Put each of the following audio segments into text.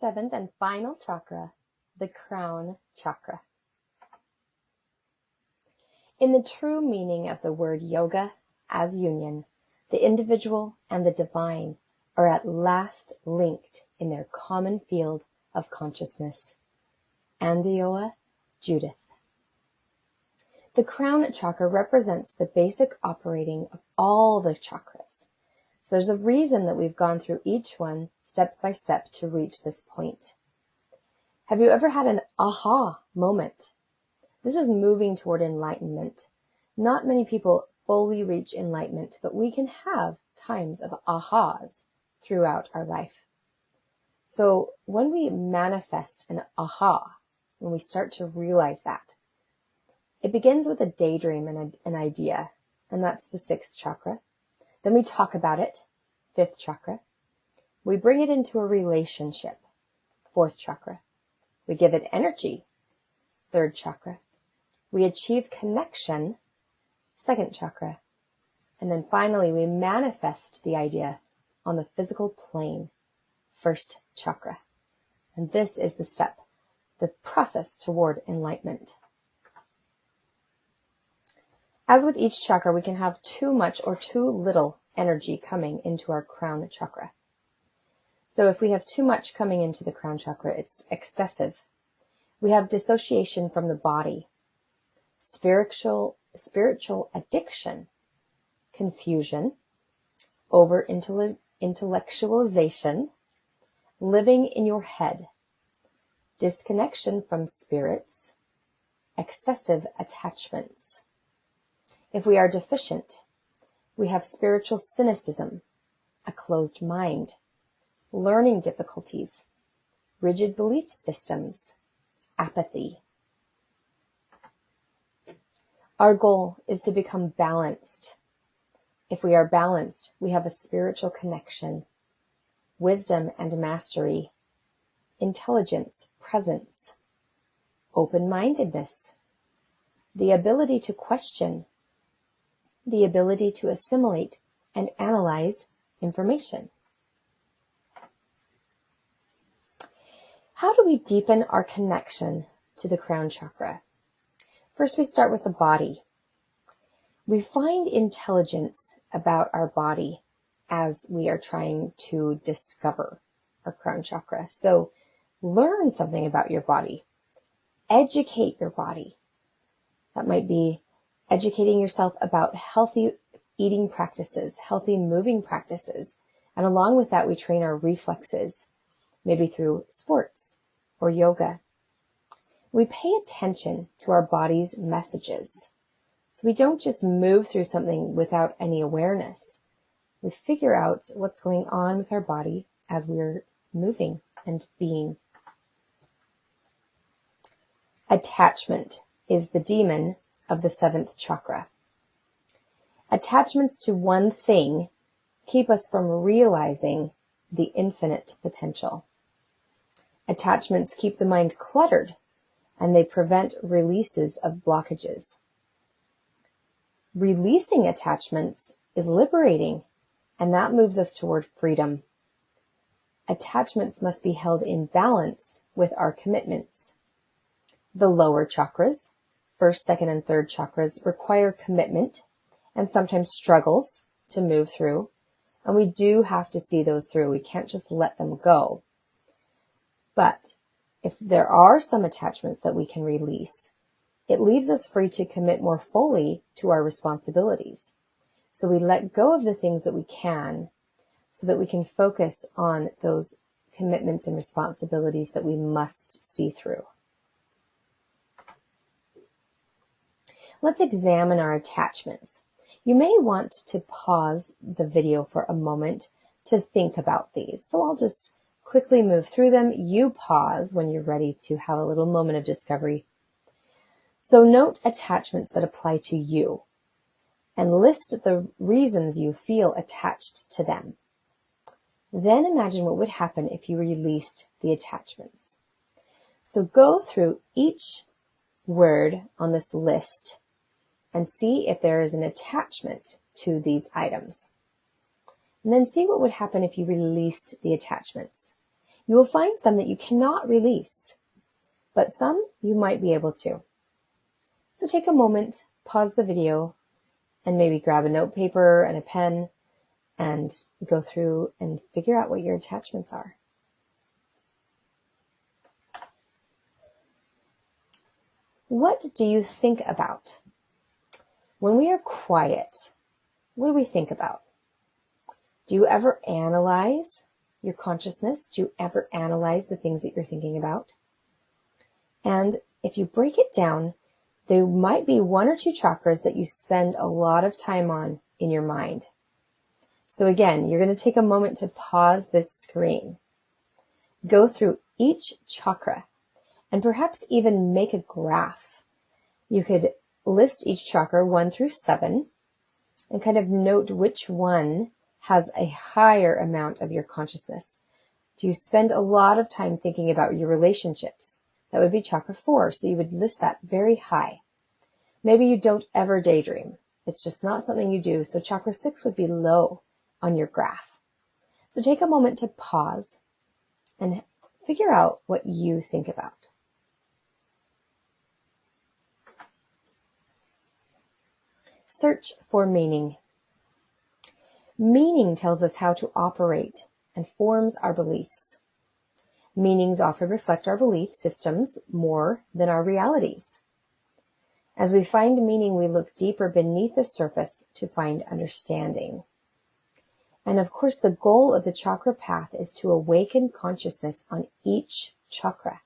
Seventh and final chakra, the crown chakra. In the true meaning of the word yoga as union, the individual and the divine are at last linked in their common field of consciousness. Andioa, Judith. The crown chakra represents the basic operating of all the chakras. So there's a reason that we've gone through each one step by step to reach this point. Have you ever had an aha moment? This is moving toward enlightenment. Not many people fully reach enlightenment, but we can have times of ahas throughout our life. So when we manifest an aha, when we start to realize that, it begins with a daydream and an idea, and that's the sixth chakra. Then we talk about it, fifth chakra. We bring it into a relationship, fourth chakra. We give it energy, third chakra. We achieve connection, second chakra. And then finally, we manifest the idea on the physical plane, first chakra. And this is the step, the process toward enlightenment. As with each chakra, we can have too much or too little energy coming into our crown chakra. So if we have too much coming into the crown chakra, it's excessive. We have dissociation from the body, spiritual addiction, confusion, over intellectualization, living in your head, disconnection from spirits, excessive attachments. If we are deficient, we have spiritual cynicism, a closed mind, learning difficulties, rigid belief systems, apathy. Our goal is to become balanced. If we are balanced, we have a spiritual connection, wisdom and mastery, intelligence, presence, open-mindedness, the ability to question, the ability to assimilate and analyze information. How do we deepen our connection to the crown chakra? First, we start with the body. We find intelligence about our body as we are trying to discover our crown chakra. So learn something about your body. Educate your body. That might be educating yourself about healthy eating practices, healthy moving practices. And along with that, we train our reflexes, maybe through sports or yoga. We pay attention to our body's messages. So we don't just move through something without any awareness. We figure out what's going on with our body as we're moving and being. Attachment is the demon of the seventh chakra. Attachments to one thing keep us from realizing the infinite potential. Attachments keep the mind cluttered, and they prevent releases of blockages. Releasing attachments is liberating, and that moves us toward freedom. Attachments must be held in balance with our commitments. The lower chakras, first, second, and third chakras, require commitment and sometimes struggles to move through, and we do have to see those through. We can't just let them go. But if there are some attachments that we can release, it leaves us free to commit more fully to our responsibilities. So we let go of the things that we can so that we can focus on those commitments and responsibilities that we must see through. Let's examine our attachments. You may want to pause the video for a moment to think about these. So I'll just quickly move through them. You pause when you're ready to have a little moment of discovery. So note attachments that apply to you and list the reasons you feel attached to them. Then imagine what would happen if you released the attachments. So go through each word on this list and see if there is an attachment to these items. And then see what would happen if you released the attachments. You will find some that you cannot release, but some you might be able to. So take a moment, pause the video, and maybe grab a note paper and a pen and go through and figure out what your attachments are. What do you think about? When we are quiet, what do we think about? Do you ever analyze your consciousness? Do you ever analyze the things that you're thinking about? And if you break it down, there might be one or two chakras that you spend a lot of time on in your mind. So again, you're going to take a moment to pause this screen. Go through each chakra and perhaps even make a graph. You could list each chakra 1 through 7 and kind of note which one has a higher amount of your consciousness. Do you spend a lot of time thinking about your relationships? That would be chakra 4, so you would list that very high. Maybe you don't ever daydream. It's just not something you do, so chakra 6 would be low on your graph. So take a moment to pause and figure out what you think about. Search for meaning. Meaning tells us how to operate and forms our beliefs. Meanings often reflect our belief systems more than our realities. As we find meaning, we look deeper beneath the surface to find understanding. And of course, the goal of the chakra path is to awaken consciousness on each chakra.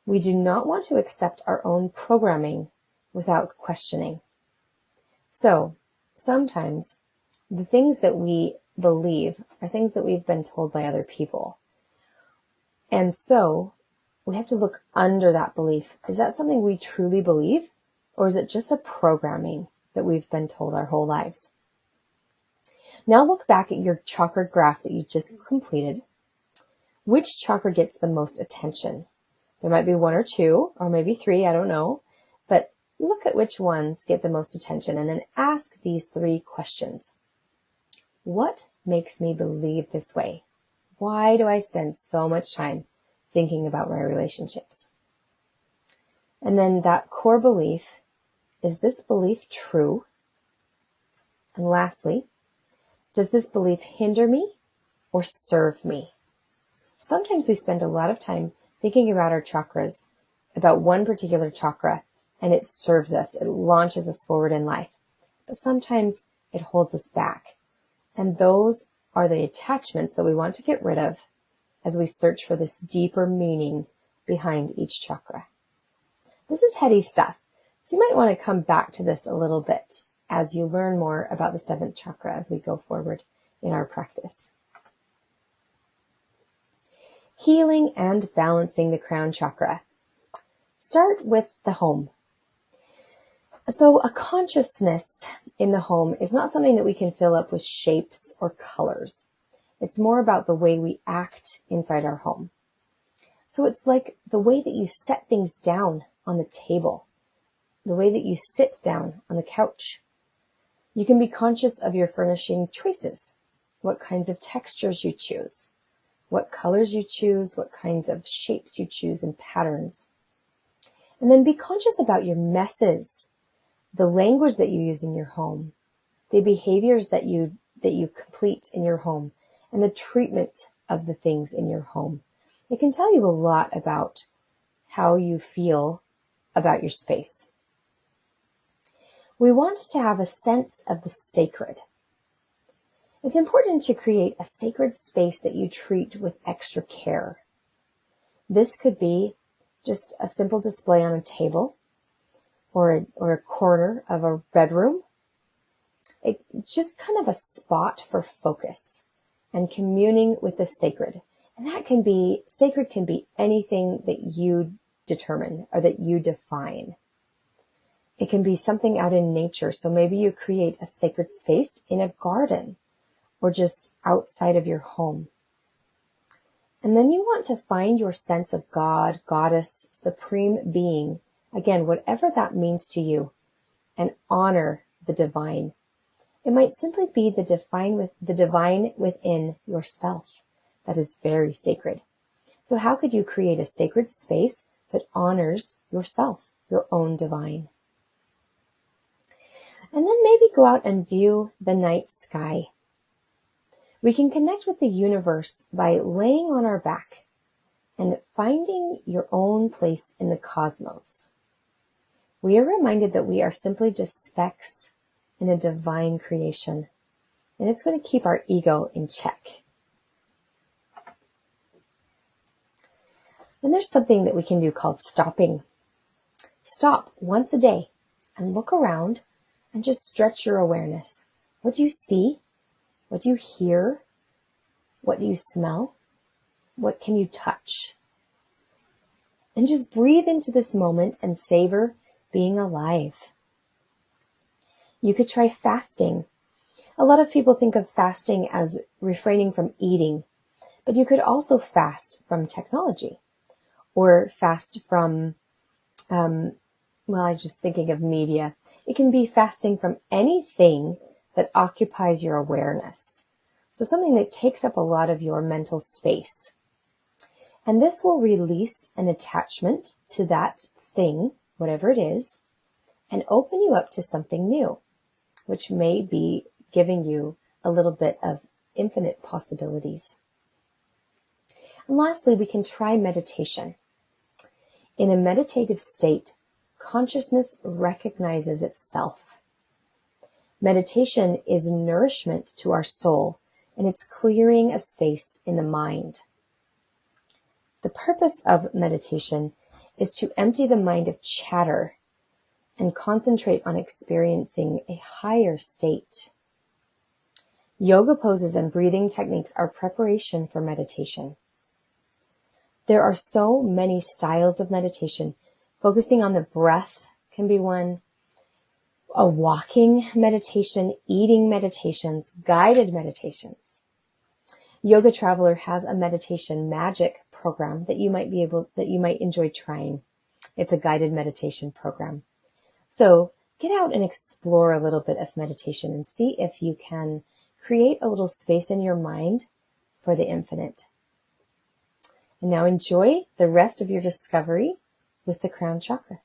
We do not want to accept our own programming without questioning. So, sometimes the things that we believe are things that we've been told by other people. And so, we have to look under that belief. Is that something we truly believe? Or is it just a programming that we've been told our whole lives? Now look back at your chakra graph that you just completed. Which chakra gets the most attention? There might be 1 or 2, or maybe 3, I don't know. But look at which ones get the most attention and then ask these 3 questions. What makes me believe this way? Why do I spend so much time thinking about my relationships? And then that core belief, is this belief true? And lastly, does this belief hinder me or serve me? Sometimes we spend a lot of time thinking about our chakras, about one particular chakra, and it serves us. It launches us forward in life. But sometimes it holds us back. And those are the attachments that we want to get rid of as we search for this deeper meaning behind each chakra. This is heady stuff, so you might want to come back to this a little bit as you learn more about the 7th chakra as we go forward in our practice. Healing and balancing the crown chakra. Start with the home. So a consciousness in the home is not something that we can fill up with shapes or colors. It's more about the way we act inside our home. So it's like the way that you set things down on the table, the way that you sit down on the couch. You can be conscious of your furnishing choices, what kinds of textures you choose, what colors you choose, what kinds of shapes you choose and patterns. And then be conscious about your messes, the language that you use in your home, the behaviors that you complete in your home, and the treatment of the things in your home. It can tell you a lot about how you feel about your space. We want to have a sense of the sacred. It's important to create a sacred space that you treat with extra care. This could be just a simple display on a table, or a corner of a bedroom. It's just kind of a spot for focus and communing with the sacred. And sacred can be anything that you determine or that you define. It can be something out in nature. So maybe you create a sacred space in a garden or just outside of your home. And then you want to find your sense of God, goddess, supreme being, again, whatever that means to you, and honor the divine. It might simply be the divine within yourself, that is very sacred. So how could you create a sacred space that honors yourself, your own divine? And then maybe go out and view the night sky. We can connect with the universe by laying on our back and finding your own place in the cosmos. We are reminded that we are simply just specks in a divine creation, and it's going to keep our ego in check. Then there's something that we can do called stopping. Stop once a day and look around and just stretch your awareness. What do you see? What do you hear? What do you smell? What can you touch? And just breathe into this moment and savor being alive. You could try fasting. A lot of people think of fasting as refraining from eating, but you could also fast from technology or fast from, I'm just thinking of media. It can be fasting from anything that occupies your awareness. So something that takes up a lot of your mental space. And this will release an attachment to that thing, whatever it is, and open you up to something new, which may be giving you a little bit of infinite possibilities. And lastly, we can try meditation. In a meditative state, consciousness recognizes itself. Meditation is nourishment to our soul, and it's clearing a space in the mind. The purpose of meditation is to empty the mind of chatter and concentrate on experiencing a higher state. Yoga poses and breathing techniques are preparation for meditation. There are so many styles of meditation. Focusing on the breath can be one. A walking meditation, eating meditations, guided meditations. Yoga Traveler has a meditation magic program that you might enjoy trying. It's a guided meditation program. So get out and explore a little bit of meditation and see if you can create a little space in your mind for the infinite. And now enjoy the rest of your discovery with the crown chakra.